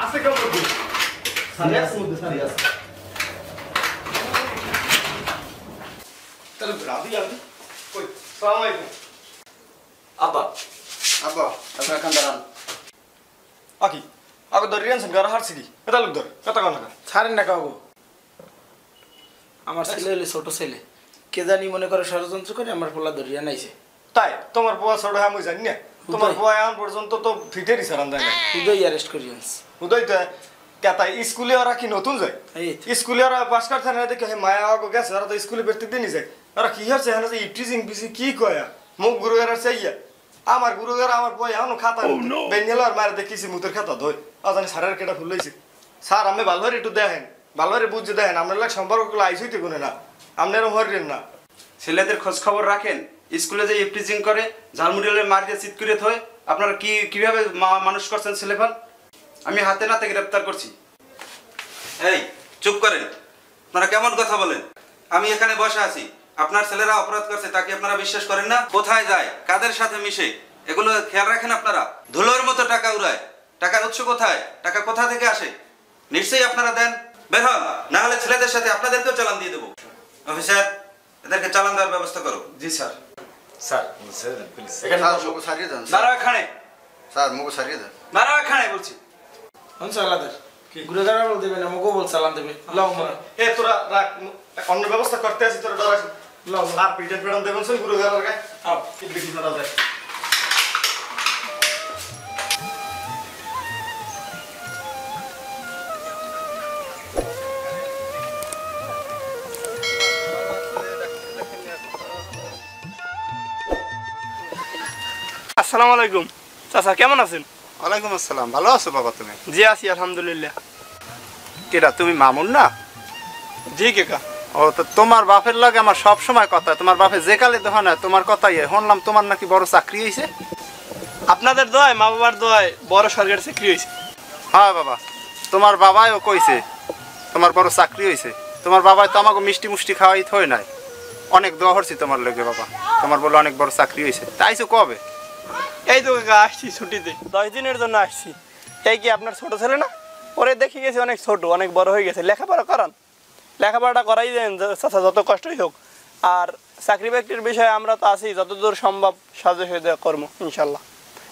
আছে কেমন মধ্যে সারিয়াস মধ্যে সারিয়াস তাহলে রাধি আদি কই সালাম আলাইকুম আব্বা আব্বা আপনারা কান দাঁড়ান আকি আগে দরিয়ান সঙ্গে আর হারছি কি এটা লোক ধর কথা কন না ছাড়েন না কাগো আমার ছেলে হলে ছোট ছেলে কে জানি মনে করে ষড়যন্ত্র করে আমার পোলা ধরিয়া নাইছে তাই তোমার বুয়া ছোট আমি জানি না তোমার বুয়া এখন পর্যন্ত তো ফিটেরই সারান দেয় না উদয় অ্যারেস্ট করি আনছে উদয় তো কেতাই স্কুলে ওরা কি নতুন যায় স্কুলে ওরা পাস করতে না দেখে মায়া আগো গেছে ওরা তো স্কুলে প্রত্যেক দিনই যায় ওরা কি হচ্ছে এখানে যে ইপটিজিং বিসি কি কয়া মুখ গুরু এরা চাইয়া আমার গুরু এরা আমার বই এখনো খাতা বেঞ্জেল আর মারে দেখেছি মুতের খাতা ধই জানি স্যারের কেটা ভুল হয়েছে স্যার আমি ভালোভাবে একটু দেখেন ভালোভাবে বুঝে দেখেন আপনার লাগে সম্পর্কগুলো আইস হইতে গুনে না আপনারও হরিলেন না ছেলেদের খোঁজ খবর রাখেন স্কুলে যে ইপটিজিং করে ঝালমুড়িলে মার দিয়ে চিৎ করে থয় আপনারা কিভাবে মানুষ করছেন ছেলেফল আমি হাতে নাতে গ্রেফতার করছি এই চুপ করেন আপনারা কেমন কথা বলেন আমি এখানে বসে আছি আপনার ছেলেরা অপরাধ করছে তাকে আপনারা বিশ্বাস করেন না কোথায় যায় কাদের সাথে মিশে এগুলো খেয়াল রাখেন আপনারা ধুলোর মতো টাকা উড়ায় টাকার উৎস কোথায় টাকা কোথা থেকে আসে নিশ্চয়ই আপনারা দেন বের হন না হলে ছেলেদের সাথে আপনাদেরকেও চালান দিয়ে দেবো অফিসার এদেরকে চালান দেওয়ার ব্যবস্থা করো জি স্যার স্যার প্লিজ এখানে মুখ সারিয়ে দেন দাঁড়াও এখানে স্যার মুখ সারিয়ে দেন দাঁড়াও এখানে বলছি হচ্ছে আলাদের ঘুরে দাঁড়া বল দেবে না মুখও বল চালান দেবে লাও মনে এ তোরা রাখ অন্য ব্যবস্থা করতে আছি তোরা ডরাস লাও আর পিটেন পেড়ান দেবেন শুন গুরু গালার গায় আও কি দেখি ধরা যায় আসসালামু আলাইকুম চাচা কেমন আছেন ওয়ালাইকুম আসসালাম ভালো আছো বাবা তুমি জি আছি আলহামদুলিল্লাহ কেডা তুমি মামুন না জি কেকা ও তো তোমার বাপের লাগে আমার সব সময় কথা তোমার বাপে যে কালে দেখা না তোমার কথাই শুনলাম তোমার নাকি বড় চাকরি হয়েছে আপনাদের দোয়ায় মা বাবার দোয়ায় বড় সরকারি চাকরি হয়েছে হ্যাঁ বাবা তোমার বাবাইও কইছে তোমার বড় চাকরি হয়েছে তোমার বাবাই তো আমাকে মিষ্টি মুষ্টি খাওয়াই থই নাই অনেক দোয়া করছি তোমার লগে বাবা তোমার বলে অনেক বড় চাকরি হয়েছে তাইছো কবে এই তো কাকা আসছি ছুটিতে 10 দিনের জন্য আসছি এই কি আপনার ছোট ছেলে না ওরে দেখে গেছি অনেক ছোট অনেক বড় হয়ে গেছে লেখাপড়া করান লেখাপড়াটা করাই দেন চাচা যত কষ্টই হোক আর চাকরি বাকরির বিষয়ে আমরা তো আছি যতদূর সম্ভব সাহায্য হয়ে দেওয়া কর্ম ইনশাল্লাহ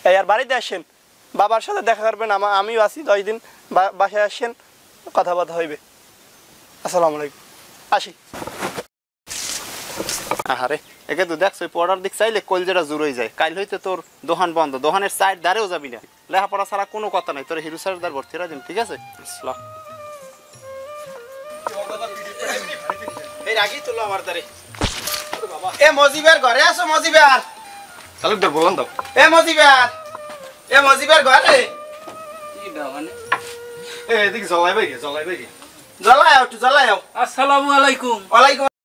এই আর বাড়িতে আসেন বাবার সাথে দেখা করবেন আমিও আছি 10 দিন বাসায় আসেন কথাবার্তা হইবে আসসালামু আলাইকুম আসি আরে একে তো দেখছো পড়ার দিক চাইলে কলজেরা জুড়ে যায় কাল হইতে তোর দোকান বন্ধ দোকানের সাইড দাঁড়েও যাবি না লেখাপড়া ছাড়া কোনো কথা নাই তোর হিরো স্যার দ্বার ভর্তি রাখেন ঠিক আছে আসসালাম এই রাগি তুলো আমার দারে এ মজিবার ঘরে আছো মজিবার তালুকদার বলেন দাও এ মজিবার ঘরে কি দাও মানে এ দেখি জ্বলাই ভাই জ্বালাও একটু জ্বালাও আসসালামু আলাইকুম ওয়ালাইকুম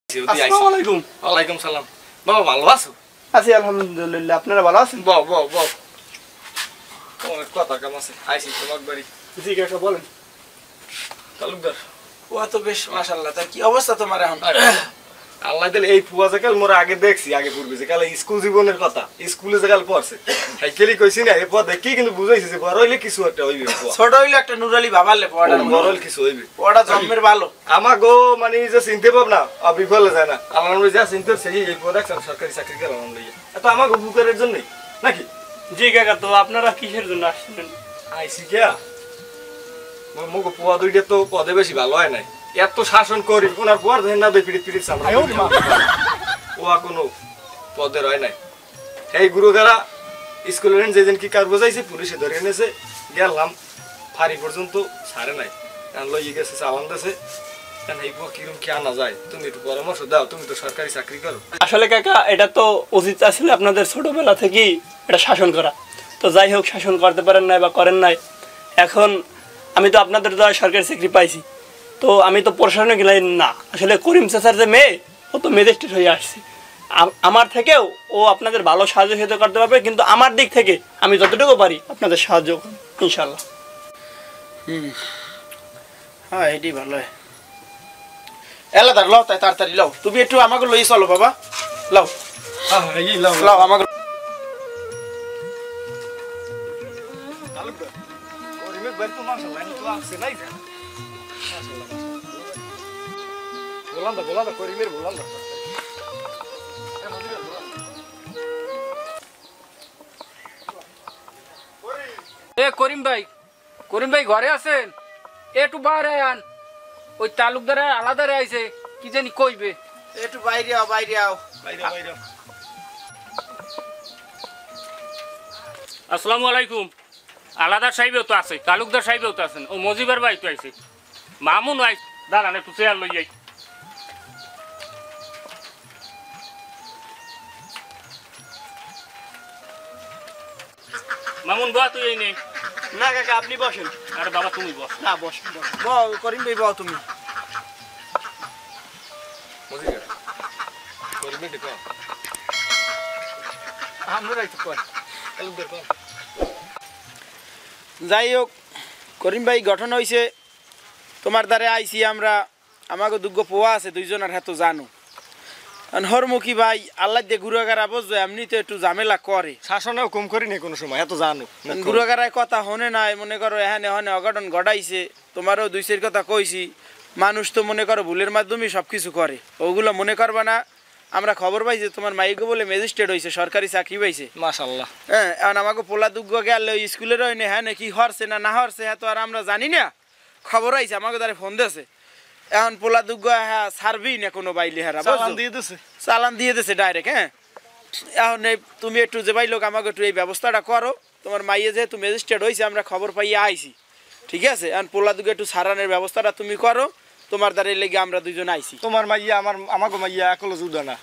আসসালামু আলাইকুম। ওয়ালাইকুম সালাম। বাবা ভালো আছো? আছি আলহামদুলিল্লাহ, আপনারা ভালো আছেন? বউ বউ বউ অনেক কথা কাম আছে, আইসি তোমার বাড়ি। জি কাকা বলেন। তালুকদার ও তো বেশ মাশাআল্লাহ। তা কি অবস্থা তোমার এখন? আল্লাহ দিলে এই ফুয়া যে কাল মোরা আগে দেখছি, আগে পূর্বে যে কাল স্কুল জীবনের কথা, স্কুলে যে কাল পড়ছে সাইকেলই কইছি না, এরপর দেখি কিন্তু বুঝাইছি যে বড় হইলে কিছু একটা হইবে। ছোট হইলে একটা নুরালি বাবালে পড়াটা বড় হইলে কিছু হইবে, পড়া জন্মের ভালো। আমাগো মানে যে চিনতে পাব না বিফলে যায় না, আল্লাহ যা চিনতে সেই এই পদ দেখছেন সরকারি চাকরি গেলাম লইয়া, এত আমাকে বুকের জন্যই নাকি? জি কাকা, তো আপনারা কিসের জন্য আসছেন? আইসি কেয়া মুখ পোয়া দুইটা তো পদে বেশি ভালো হয় নাই, এত শাসন করি ওনার পর ধরেন না পিড়িত পিড়িত সামনে ওয়া কোনো পদের হয় নাই। এই গুরুগারা স্কুলের যেদিন কি কার বোঝাইছে পুলিশে ধরে এনেছে, গেলাম ফাঁড়ি পর্যন্ত ছাড়ে নাই, লইয়ে গেছে চালান দিয়েছে। এই পোয়া কিরম কি আনা যায়, তুমি একটু পরামর্শ দাও, তুমি তো সরকারি চাকরি করো। আসলে কাকা এটা তো উচিত আসলে আপনাদের ছোটবেলা থেকেই এটা শাসন করা, তো যাই হোক শাসন করতে পারেন নাই বা করেন নাই। এখন আমি তো আপনাদের দ্বারা সরকারি চাকরি পাইছি, তো আমি তো প্রশাসনিক লাইন না, আসলে করিম চাচার যে মেয়ে ও তো ম্যাজিস্ট্রেট হয়ে আসছে, আমার থেকেও ও আপনাদের ভালো সাহায্য সহযোগিতা করতে পারবে, কিন্তু আমার দিক থেকে আমি যতটুকু পারি আপনাদের সাহায্য করব ইনশাল্লাহ। হ্যাঁ এটাই ভালো হয়। এলা দাঁড় লও, তাই তাড়াতাড়ি লও, তুমি একটু আমাকে লই চলো বাবা, লও লও আমাকে। করিম ভাই ঘরে আছেন? একটু বাইরে আন, ওই তালুকদার আলাদা আইছে, কি জানি কইবে। একটু বাইরে আও, বাইরে আও। আসসালামু আলাইকুম। আলাদা সাহেবেও তো আছে, তালুকদার সাহেবেও তো আছেন, ও মজিবার ভাই তো আইছে, মামুন আইস। দাঁড়ান একটু চেয়ার লই যাই। মামুন বা তুই এই নেই। না কাকা আপনি বসেন। আরে বাবা তুমি বস। না বসেন। বল করিম ভাই, বল তুমি। যাই হোক করিম ভাই, গঠন হয়েছে তোমার দ্বারে আইসি আমরা, আমাকে দুগ্গ পোয়া আছে দুইজনের হাতে জানো। হরমুখী ভাই আল্লাহ দিয়ে গুরুগারা বসবে, এমনি তো একটু ঝামেলা করে, শাসনেও কম করি নাই কোনো সময়, এত জানো গুরুগারায় কথা হনে নাই, মনে করো এখানে হনে অঘটন ঘটাইছে, তোমারও দুই চার কথা কইছি। মানুষ তো মনে করো ভুলের মাধ্যমে সব কিছু করে, ওগুলো মনে করবা না। আমরা খবর পাইছি তোমার মাইকে বলে ম্যাজিস্ট্রেট হয়েছে, সরকারি চাকরি পাইছে, মাশাআল্লাহ। হ্যাঁ এখন আমাকে পোলা দুগ্গ গেল স্কুলের হয়নি, হ্যাঁ কি হরছে না না হরছে হ্যাঁ তো আর আমরা জানি না, খবর আইছে আমাকে দ্বারা ফোন দিয়েছে। এখন পোলা দুগ্গ হ্যাঁ ছাড়বি না কোনো বাইলে, হ্যাঁ চালান দিয়ে দিছে ডাইরেক্ট। হ্যাঁ এখন এই তুমি একটু যে ভাই লোক আমাকে একটু এই ব্যবস্থাটা করো, তোমার মাইয়ে যেহেতু ম্যাজিস্ট্রেট হয়েছে আমরা খবর পাইয়ে আইছি, ঠিক আছে? এখন পোলা দুগ্গ একটু ছাড়ানোর ব্যবস্থাটা তুমি করো, তোমার দ্বারা লেগে আমরা দুইজন আইছি। তোমার মাইয়া আমাকে মাইয়া একলো যুদ্ধ না,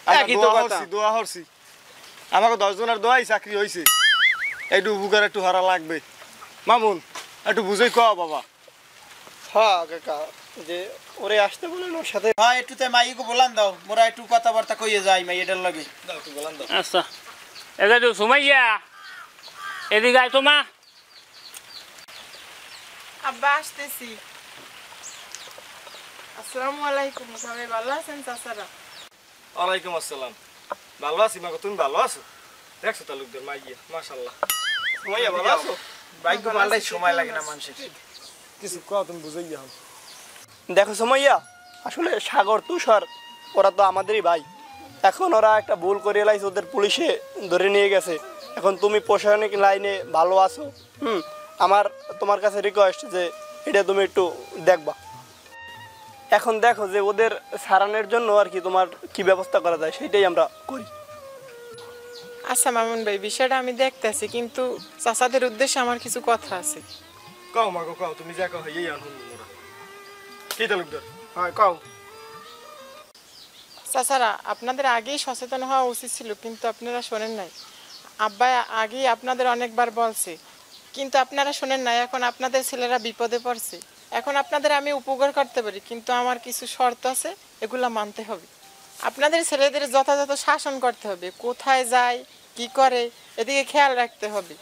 দোয়া হরছি, আমাকে 10 জনের দোয়াই চাকরি হয়েছে, একটু বুকের একটু হারা লাগবে। মামুন একটু বুঝেই কও বাবা। হ্যাঁ কাকা, যে ওরে আসতে বলেন ওর সাথে। হ্যাঁ একটু তাই মাইকে বলান দাও, মোরা একটু কথাবার্তা কইয়ে যাই মাইয়েটার লাগে। আচ্ছা এটা তো সুমাইয়া, এদিকে আয় তোমা। আব্বা আসতেছি। আসসালামু আলাইকুম, সবাই ভালো আছেন চাচারা? ওয়ালাইকুম আসসালাম, ভালো আছি মাগো, তুমি ভালো আছো? দেখছো তালুকদার মাইয়া মাশাআল্লাহ, মাইয়া ভালো আছো? বাইক মালটাই সময় লাগে না মানুষের, কিছু কও তুমি বুঝাই যাও। দেখো সুমাইয়া, আসলে সাগর তুষার ওরা তো আমাদেরই ভাই, এখন ওরা একটা ভুল করে এলাইছে, ওদের পুলিশে ধরে নিয়ে গেছে। এখন তুমি প্রশাসনিক লাইনে ভালো আছো, আমার তোমার কাছে রিকোয়েস্ট যে এটা তুমি একটু দেখবা। এখন দেখো যে ওদের সারানোর জন্য আর কি তোমার কি ব্যবস্থা করা যায় সেটাই আমরা করি। আচ্ছা মামুন ভাই, বিষয়টা আমি দেখতেছি, কিন্তু চাচাদের উদ্দেশ্যে আমার কিছু কথা আছে। কও মাগো কও, তুমি যা কও এই আনন্দ মোরা। কি তালুকদার? হ্যাঁ কও। চাচারা আপনাদের আগেই সচেতন হওয়া উচিত ছিল, কিন্তু আপনারা শোনেন নাই। আব্বা আগেই আপনাদের অনেকবার বলছে, কিন্তু আপনারা শোনেন নাই। এখন আপনাদের ছেলেরা বিপদে পড়ছে, এখন আপনাদের আমি উপকার করতে পারি, কিন্তু আমার কিছু শর্ত আছে, এগুলা মানতে হবে। আপনাদের ছেলেদের যথাযথ শাসন করতে হবে, কোথায় যায় কি করে এদিকে খেয়াল রাখতে হবে।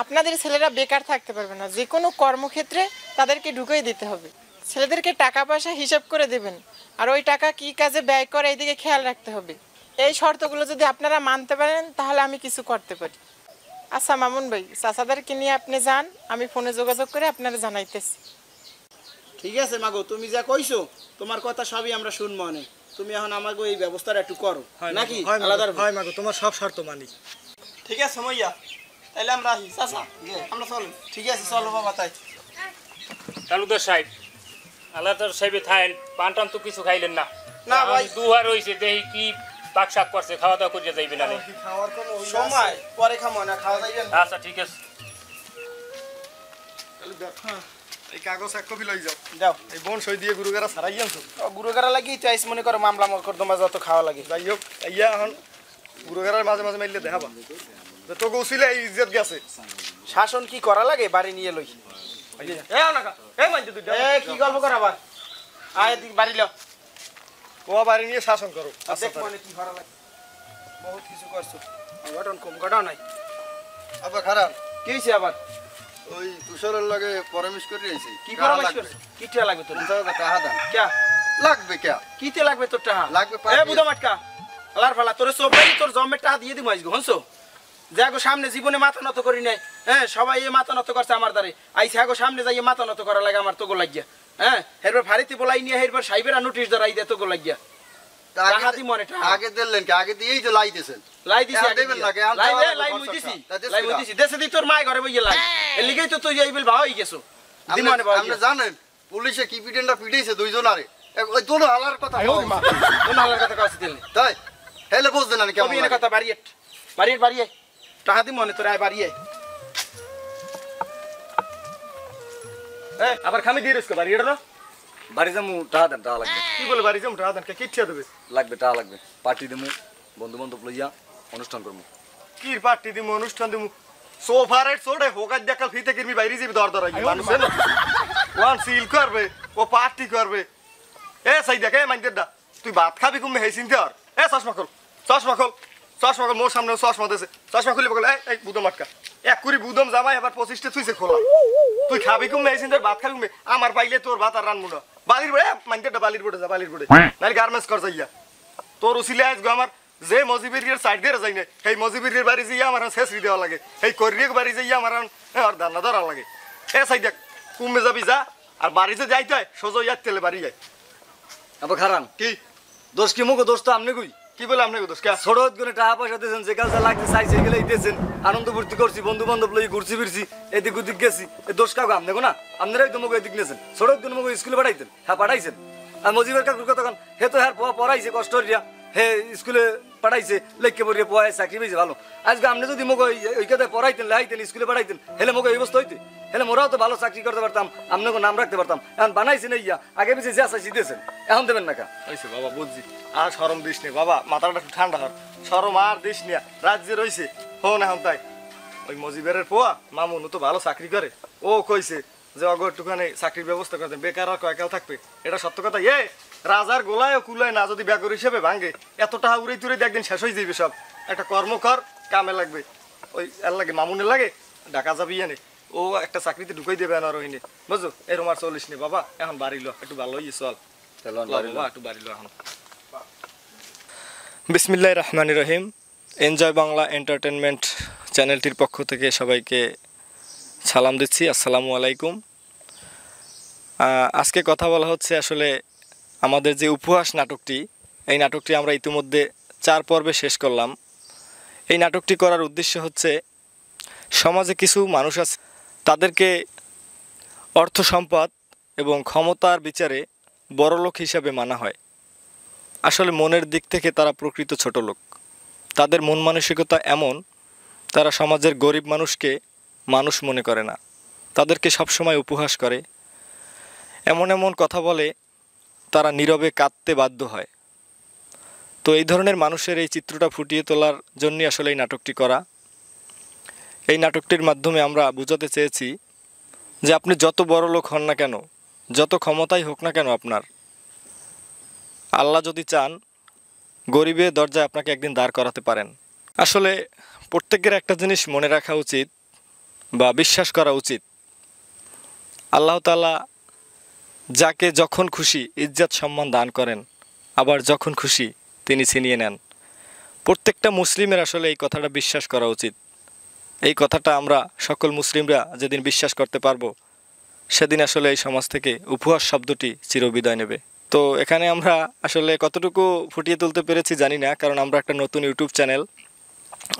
আপনাদের ছেলেরা বেকার থাকতে পারবে না, যে কোনো কর্মক্ষেত্রে তাদেরকে ঢুকিয়ে দিতে হবে। ছেলেদেরকে টাকা পয়সা হিসাব করে দেবেন, আর ওই টাকা কি কাজে ব্যয় করে এদিকে খেয়াল রাখতে হবে। এই শর্তগুলো যদি আপনারা মানতে পারেন তাহলে আমি কিছু করতে পারি। আচ্ছা মামুন ভাই, চাচাদেরকে নিয়ে আপনি যান, আমি ফোনে যোগাযোগ করে আপনারা জানাইতেছি। ঠিক আছে মাগো, তুমি যা কইছো তোমার কথা সবই আমরা শুনবো অনেক। তুমি এখন আমাকে এই ব্যবস্থাটা একটু করো নাকি? আলাদা হয় মাগো, তোমার সব শর্ত মানি। ঠিক আছে মাইয়া, তাহলে আমরা আসি চাচা, আমরা চলেন। ঠিক আছে, চলো বাবা। তাই তালুকদার সাহেব, আলাদার সাহেবে থাকেন, পান টান তো কিছু খাইলেন না? না ভাই, দুহার হয়েছে, দেখি কি পাক শাক করছে, খাওয়া দাওয়া করিয়া যাইবে না? খাওয়ার কোনো সময় পরে খামো না, খাওয়া যাইবে না। আচ্ছা ঠিক আছে। এই কাগজ এক কপি লই যাও। যাও, এই বোন সই দিয়ে গুরুগারা সারাই আনছো। গুরুগারা লাগি তো আইস মনে করো মামলা মকদ্দমা যত খাওয়া লাগে। যাই হোক, ইয়া এখন গুরুগারার মাঝে মাঝে মাইলে দেখাবা যে তো গৌছিলে এই ইজ্জত গেছে। শাসন কি করা লাগে বাড়ি নিয়ে লই। এ নাকা এ মাইতে দুইটা এ কি গল্প কর আবার? আয় দিক বাড়ি ল, ও বাড়ি নিয়ে শাসন করো। দেখ মানে কি করা লাগে। বহুত কিছু করছো, ঘটন কম ঘটনা নাই। আবার খারাপ কি হইছে আবার? ওই তুষারের লাগে পরামর্শ করে আইছি। কি পরামর্শ করছ? কি টিয়া লাগবে তোর? টাকা দাম ক্যা লাগবে কে? কিতে লাগবে তোর টাকা? লাগবে এ বুদা মাটকা আলার ফালা তোর সবাই তোর জমে টাকা দিয়ে দিমু আইগো হনছো। যাগো সামনে জীবনে মাথা নত করি নাই। হ্যাঁ, সবাই এই মাথা নত করছে আমার দ্বারে। আইছে আগো সামনে যাইয়ে মাথা নত করা লাগে আমার তোগো লাগিয়া। হ্যাঁ, এরপর ফাড়িতে বলাই নিয়ে এরপর সাইবেরা নোটিশ ধরাই দে তোগো লাগিয়া। টাকা দি মনে টাকা আগে দিলেন কি? আগে দিয়েই তো লাইতেছেন। লাই দিছি টাকা আগে দেবেন দিয়া। না, এখন লাই দেওয়া লাই লাগবে মুই দিছি। খরচটা। লাই মুই দিছি। দেশে দি তোর মাই ঘরে বইয়ে লাই। এর লিগেই তো তুই এই বিল ভাই গেছো। দি মনে ভাই। আপনি জানেন পুলিশে কি পিটেনটা পিটাইছে দুইজনারে? ওই দোনো হালার কথা কোন হালার কথা কইছিস দিল? তাই হেলে বুঝদেন না কেমন কবি এর কথা বাড়িয়ে বাড়িয়ে বাড়িয়ে টাকা দি মনে তোর আয় বাড়িয়ে। এ আবার খামি দিয়ে রেস্কো বাড়ি এটা বাড়ি যাবো, টাকা দেন, টাকা লাগবে। কি বলে বাড়ি যাম টাকা দেন কে ইচ্ছা দেবে? লাগবে, টাকা লাগবে। পার্টি দেবো, বন্ধু বান্ধব লইয়া অনুষ্ঠান করবো। কি পার্টি দিমু, অনুষ্ঠান দিমু? সোফারের ছোড়ে হোকার দেখাল ফিতে কিরমি বাইরে যাবি দর দর আইবি মানুষ না। ওয়ান সিল করবে, ও পার্টি করবে। এ সাই দেখে মাইন্দের দা তুই ভাত খাবি কুমে হেই চিনতে আর। এ চশমা খোল, চশমা খোল, চশমা খোল। মোর সামনে চশমা দেছে, চশমা খুলে বলে এই বুদম আটকা। এক কুড়ি বুদম জামাই এবার 25টা থুইছে খোলা। তুই খাবি কুমে হেই চিনতে, ভাত খাবি কুমে। আমার পাইলে তোর ভাত আর রানমু না। বালির বড়ে মাইন্দের দা বালির বড়ে যা, বালির বড়ে নাইলে গার্মেন্টস কর যাইয়া। তোর উসিলে আজ গো আমার যে মজিবিরির সাইড দিয়ে যাই না, সেই মজিবিরির বাড়ি যাইয়া আমার শেষরি দেওয়া লাগে, সেই করিয়ে বাড়ি যাইয়া আমার ধারণা ধরা লাগে। এ সাই দেখ কুমে যাবি যা, আর বাড়িতে যাইতে হয় সোজা ইয়ার তেলে বাড়ি যায়। আবার খারান কি দোষ কি মুখ দোষ তো আপনি কই? কি বলে আপনি দোষ কে? ছোট করে টাকা পয়সা দিয়েছেন, যে কাজটা লাগতে চাইছে গেলে দিয়েছেন, আনন্দ ফুর্তি করছি, বন্ধু বান্ধব লই ঘুরছি ফিরছি, এদিক ওদিক গেছি। এই দোষ কাউকে আপনি না, আপনারাই তো মুখ এদিক নিয়েছেন। ছোট করে মুখ স্কুলে পাঠাইতেন, হ্যাঁ পাঠাইছেন। আর মজিবের কাকুর কথা হে তো হ্যাঁ পড়াইছে কষ্ট হইয়া, হে স্কুলে পাঠাইছে, লেখকে পড়িয়ে পড়ায় চাকরি পেয়েছে ভালো। আজকে আপনি যদি মুখ ওই কথায় পড়াইতেন, লাইতেন, স্কুলে পাঠাইতেন, হেলে মুখ এই অবস্থা হইতে, হেলে মোরাও তো ভালো চাকরি করতে পারতাম, আপনাকে নাম রাখতে পারতাম। এখন বানাইছেন ইয়া, আগে পিছিয়ে যা চাইছি দিয়েছেন, এখন দেবেন না কা? হয়েছে বাবা বুঝছি। আর সরম দিস নে বাবা, মাথাটা একটু ঠান্ডা হর। সরম আর দিস নে, রাজ্যে রয়েছে হন এখন তাই। ওই মজিবের পোয়া মামুনু তো ভালো চাকরি করে, ও কইছে যে অগো একটুখানি চাকরির ব্যবস্থা করতেন, বেকার আর কয়েকাল থাকবে। এটা সত্য কথা। এ রাজার গোলায় কুলায় না যদি বেগর হিসেবে ভাঙে, এত টাকা উড়ে তুড়ে একদিন শেষ হয়ে যাবে সব। একটা কর্ম কর, কামে লাগবে। ওই এর লাগে মামুনের লাগে ঢাকা যাবি এনে, ও একটা চাকরিতে ঢুকাই দেবে না রহিনে, বুঝছো? এরম আর চলিস নি বাবা, এখন বাড়ি লো, একটু ভালো হইয়ে চল। একটু বাড়ি লো এখন। বিসমিল্লাহির রহমানির রহিম। এনজয় বাংলা এন্টারটেনমেন্ট চ্যানেলটির পক্ষ থেকে সবাইকে সালাম দিচ্ছি, আসসালামু আলাইকুম। আজকে কথা বলা হচ্ছে আসলে আমাদের যে উপহাস নাটকটি, এই নাটকটি আমরা ইতিমধ্যে 4 পর্বে শেষ করলাম। এই নাটকটি করার উদ্দেশ্য হচ্ছে সমাজে কিছু মানুষ আছে, তাদেরকে অর্থ সম্পদ এবং ক্ষমতার বিচারে বড়লোক হিসাবে মানা হয়। আসলে মনের দিক থেকে তারা প্রকৃত ছোট লোক। তাদের মন মানসিকতা এমন, তারা সমাজের গরিব মানুষকে মানুষ মনে করে না, তাদেরকে সবসময় উপহাস করে, এমন এমন কথা বলে তারা নীরবে কাঁদতে বাধ্য হয়। তো এই ধরনের মানুষের এই চিত্রটা ফুটিয়ে তোলার জন্যই আসলে এই নাটকটি করা। এই নাটকটির মাধ্যমে আমরা বোঝাতে চেয়েছি যে আপনি যত বড় লোক হন না কেন, যত ক্ষমতাই হোক না কেন আপনার, আল্লাহ যদি চান গরিবের দরজায় আপনাকে একদিন দাঁড় করাতে পারেন। আসলে প্রত্যেকের একটা জিনিস মনে রাখা উচিত বা বিশ্বাস করা উচিত, আল্লাহ তাআলা যাকে যখন খুশি ইজ্জত সম্মান দান করেন, আবার যখন খুশি তিনি ছিনিয়ে নেন। প্রত্যেকটা মুসলিমের আসলে এই কথাটা বিশ্বাস করা উচিত। এই কথাটা আমরা সকল মুসলিমরা যেদিন বিশ্বাস করতে পারবো, সেদিন আসলে এই সমাজ থেকে উপহাস শব্দটি চিরবিদায় নেবে। তো এখানে আমরা আসলে কতটুকু ফুটিয়ে তুলতে পেরেছি জানি না, কারণ আমরা একটা নতুন ইউটিউব চ্যানেল,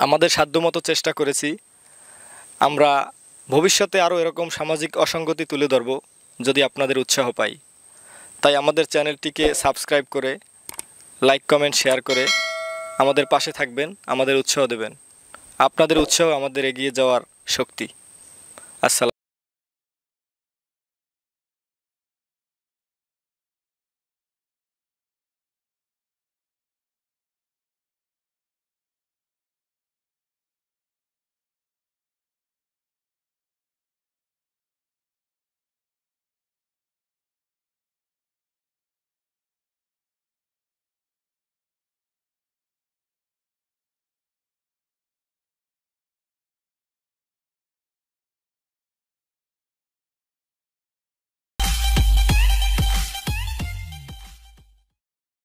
আমাদের সাধ্যমতো চেষ্টা করেছি। আমরা ভবিষ্যতে আরও এরকম সামাজিক অসঙ্গতি তুলে ধরব যদি আপনাদের উৎসাহ পাই। তাই আমাদের চ্যানেলটিকে সাবস্ক্রাইব করে, লাইক কমেন্ট শেয়ার করে আমাদের পাশে থাকবেন, আমাদের উৎসাহ দেবেন। আপনাদের উৎসাহ আমাদের এগিয়ে যাওয়ার শক্তি। আসসালাম।